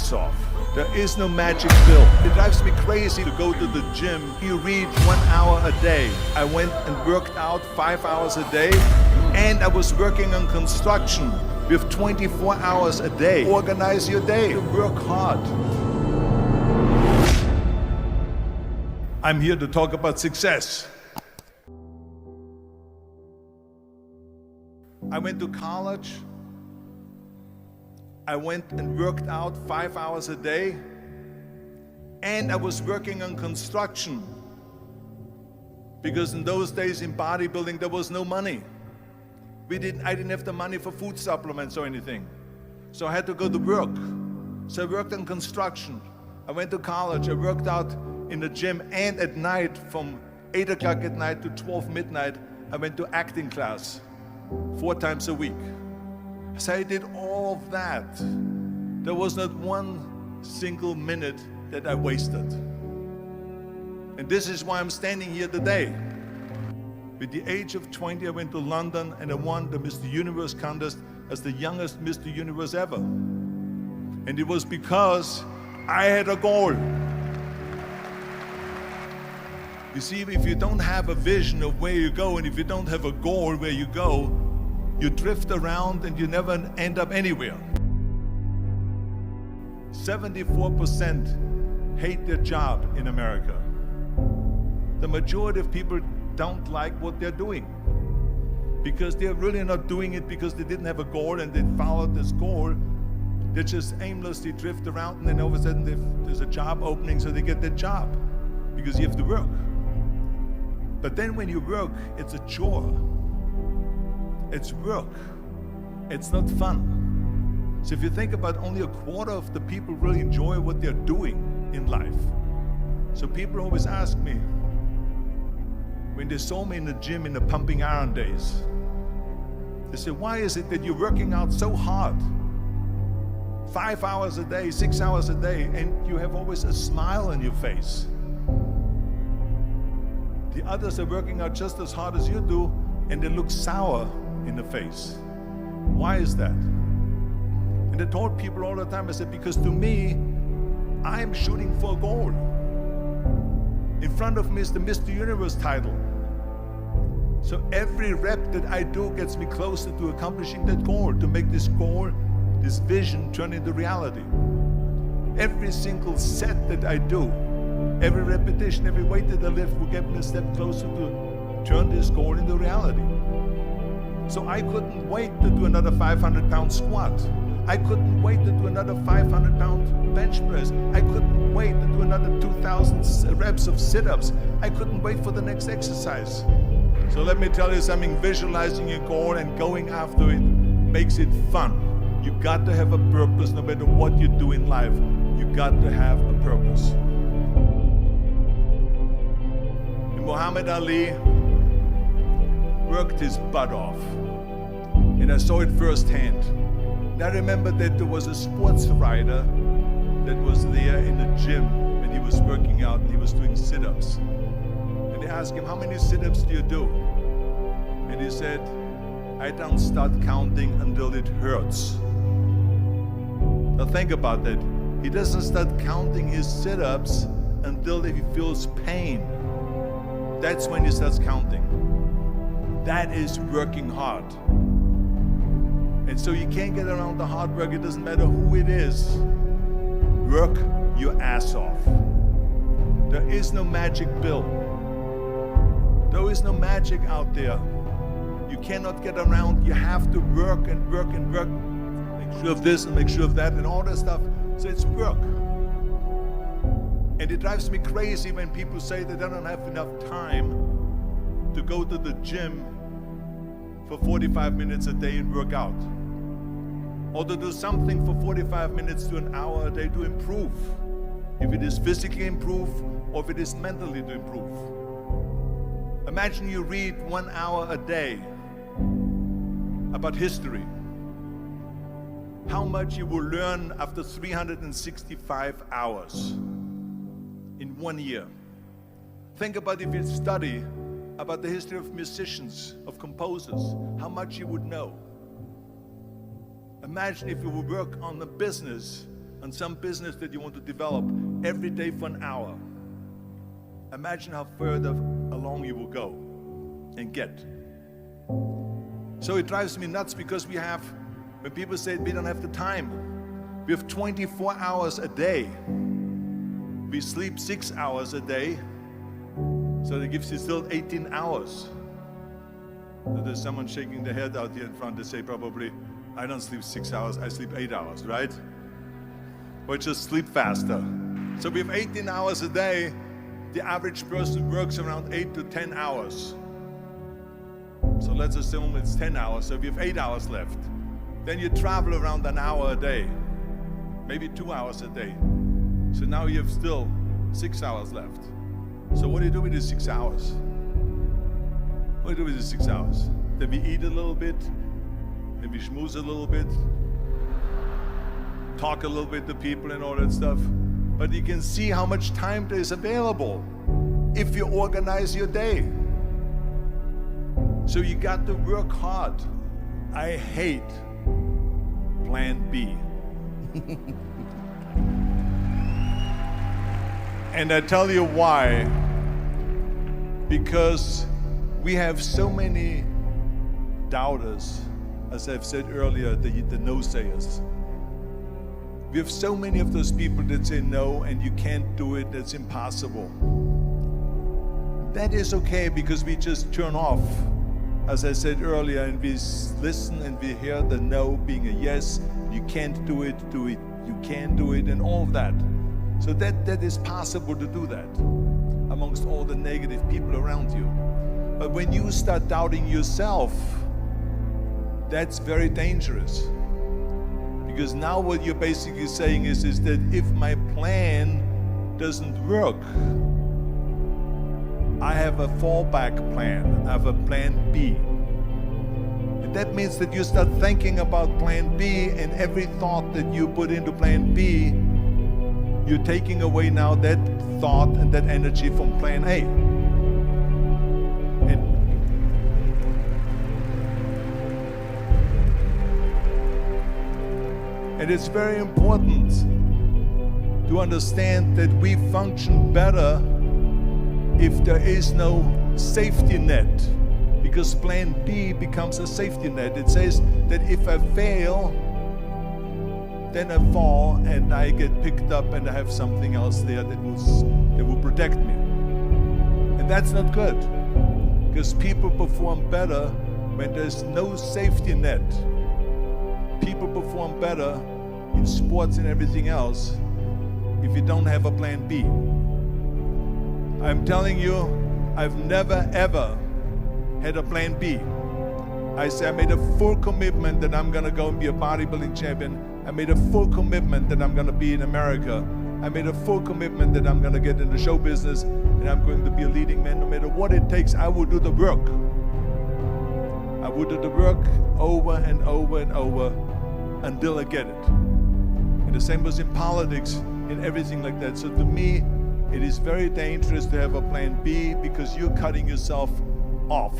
ass off. There is no magic pill. It drives me crazy to go to the gym. You read 1 hour a day. I went and worked out 5 hours a day, and I was working on construction with 24 hours a day. Organize your day. Work hard. I'm here to talk about success. I went to college. I went and worked out 5 hours a day, and I was working on construction, because in those days in bodybuilding there was no money. I didn't have the money for food supplements or anything, so I had to go to work. So I worked on construction. I went to college. I worked out in the gym, and at night from 8 o'clock at night to 12 midnight I went to acting class 4 times a week. So I did all of that. There was not one single minute that I wasted. And this is why I'm standing here today. With the age of 20, I went to London and I won the Mr. Universe contest as the youngest Mr. Universe ever. And it was because I had a goal. You see, if you don't have a vision of where you go, and if you don't have a goal where you go, you drift around and you never end up anywhere. 74% hate their job in America. The majority of people don't like what they're doing, because they're really not doing it because they didn't have a goal and they followed this goal. They just aimlessly drift around, and then all of a sudden there's a job opening, so they get that job because you have to work. But then when you work, it's a chore. It's work. It's not fun. So if you think about, only a quarter of the people really enjoy what they're doing in life. So people always ask me, when they saw me in the gym in the pumping iron days, they say, why is it that you're working out so hard? 5 hours a day, 6 hours a day, and you have always a smile on your face. The others are working out just as hard as you do, and they look sour in the face. Why is that? And I told people all the time, I said, because to me, I'm shooting for a goal. In front of me is the Mr. Universe title. So every rep that I do gets me closer to accomplishing that goal, to make this goal, this vision, turn into reality. Every single set that I do, every repetition, every weight that I lift will get me a step closer to turn this goal into reality. So I couldn't wait to do another 500-pound squat. I couldn't wait to do another 500-pound bench press. I couldn't wait to do another 2,000 reps of sit-ups. I couldn't wait for the next exercise. So let me tell you something, visualizing your goal and going after it makes it fun. You got to have a purpose no matter what you do in life. You got to have a purpose. And Muhammad Ali worked his butt off, and I saw it firsthand. And I remember that there was a sports writer that was there in the gym when he was working out and he was doing sit-ups. And they asked him, how many sit-ups do you do? And he said, I don't start counting until it hurts. Now think about that. He doesn't start counting his sit-ups until he feels pain. That's when he starts counting. That is working hard. And so you can't get around the hard work. It doesn't matter who it is. Work your ass off. There is no magic pill. There is no magic out there. You cannot get around. You have to work and work and work. Make sure of this and make sure of that and all that stuff. So it's work. And it drives me crazy when people say that they don't have enough time to go to the gym for 45 minutes a day and work out. Or to do something for 45 minutes to an hour a day to improve. If it is physically improve or if it is mentally to improve. Imagine you read 1 hour a day about history. How much you will learn after 365 hours in 1 year. Think about if you study about the history of musicians, of composers, how much you would know. Imagine if you would work on the business on some business that you want to develop every day for an hour, imagine how further along you will go and get. So it drives me nuts because when people say we don't have the time, we have 24 hours a day. We sleep 6 hours a day, so that gives you still 18 hours. So there's someone shaking their head out here in front. They say probably, I don't sleep 6 hours, I sleep 8 hours, right? Or just sleep faster. So we have 18 hours a day. The average person works around 8 to 10 hours. So let's assume it's 10 hours, so we have 8 hours left. Then you travel around an hour a day, maybe 2 hours a day. So now you have still 6 hours left. So what do you do with these 6 hours? What do you do with these 6 hours? Then we eat a little bit, then we schmooze a little bit, talk a little bit to people and all that stuff. But you can see how much time there is available if you organize your day. So you got to work hard. I hate plan B. And I tell you why. Because we have so many doubters, as I've said earlier, the no-sayers. We have so many of those people that say no and you can't do it, that's impossible. That is okay because we just turn off, as I said earlier, and we listen and we hear the no being a yes. You can't do it, you can do it, and all of that. So that is possible to do that amongst all the negative people around you. But when you start doubting yourself, that's very dangerous. Because now what you're basically saying is that if my plan doesn't work, I have a fallback plan, I have a plan B. And that means that you start thinking about plan B, and every thought that you put into plan B, you're taking away now that thought and that energy from plan A. And it's very important to understand that we function better if there is no safety net, because plan B becomes a safety net. It says that if I fail, then I fall and I get picked up and I have something else there that will protect me. And that's not good, because people perform better when there's no safety net. People perform better in sports and everything else if you don't have a plan B. I'm telling you, I've never ever had a plan B. I made a full commitment that I'm gonna go and be a bodybuilding champion. I made a full commitment that I'm gonna be in America. I made a full commitment that I'm gonna get in the show business and I'm going to be a leading man. No matter what it takes, I will do the work. I will do the work over and over and over until I get it. And the same was in politics, in everything like that. So to me, it is very dangerous to have a plan B, because you're cutting yourself off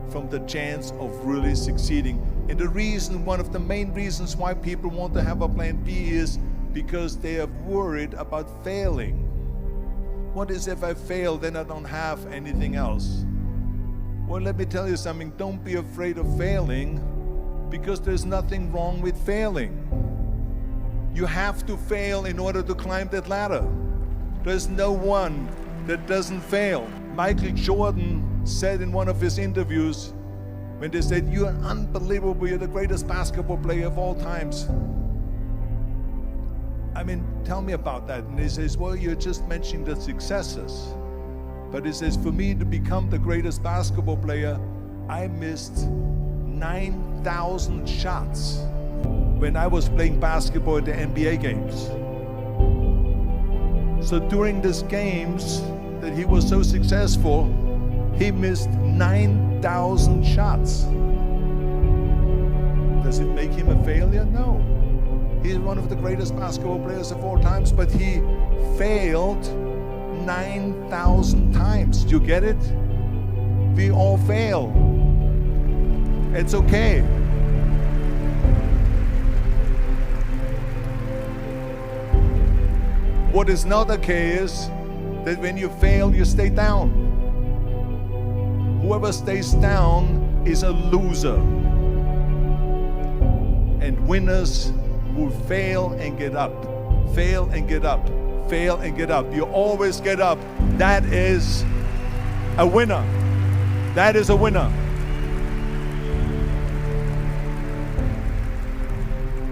from the chance of really succeeding. And the reason, one of the main reasons why people want to have a plan B is because they are worried about failing. What is if I fail, then I don't have anything else? Well, let me tell you something, don't be afraid of failing, because there's nothing wrong with failing. You have to fail in order to climb that ladder. There's no one that doesn't fail. Michael Jordan said in one of his interviews, when they said, "You're unbelievable, you're the greatest basketball player of all times." I mean, tell me about that. And he says, well, you're just mentioning the successes. But he says, for me to become the greatest basketball player, I missed 9,000 shots when I was playing basketball at the NBA games. So during these games that he was so successful, he missed 9,000 shots. Does it make him a failure? No. He's one of the greatest basketball players of all times, but he failed 9,000 times. Do you get it? We all fail. It's okay. What is not okay is that when you fail, you stay down. Whoever stays down is a loser. And winners will fail and get up, fail and get up, fail and get up. You always get up. That is a winner. That is a winner.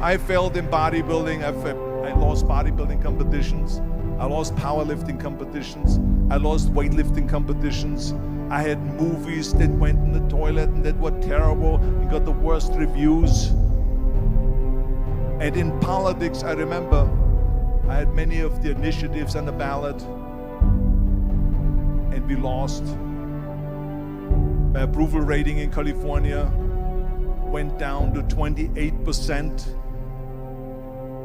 I failed in bodybuilding. I lost bodybuilding competitions. I lost powerlifting competitions. I lost weightlifting competitions. I had movies that went in the toilet and that were terrible and got the worst reviews. And in politics, I remember I had many of the initiatives on the ballot, and we lost. My approval rating in California went down to 28%,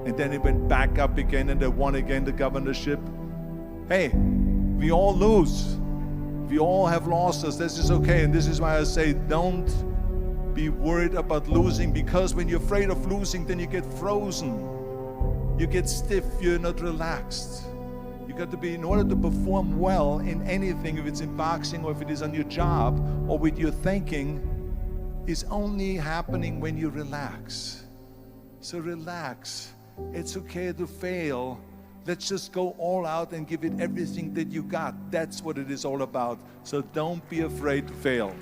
and then it went back up again, and I won again the governorship. Hey, we all lose. We all have losses. This is okay, and this is why I say don't be worried about losing, because when you're afraid of losing, then you get frozen. You get stiff, you're not relaxed. You got to be, in order to perform well in anything, if it's in boxing or if it is on your job or with your thinking, is only happening when you relax. So relax. It's okay to fail. Let's just go all out and give it everything that you got. That's what it is all about. So don't be afraid to fail.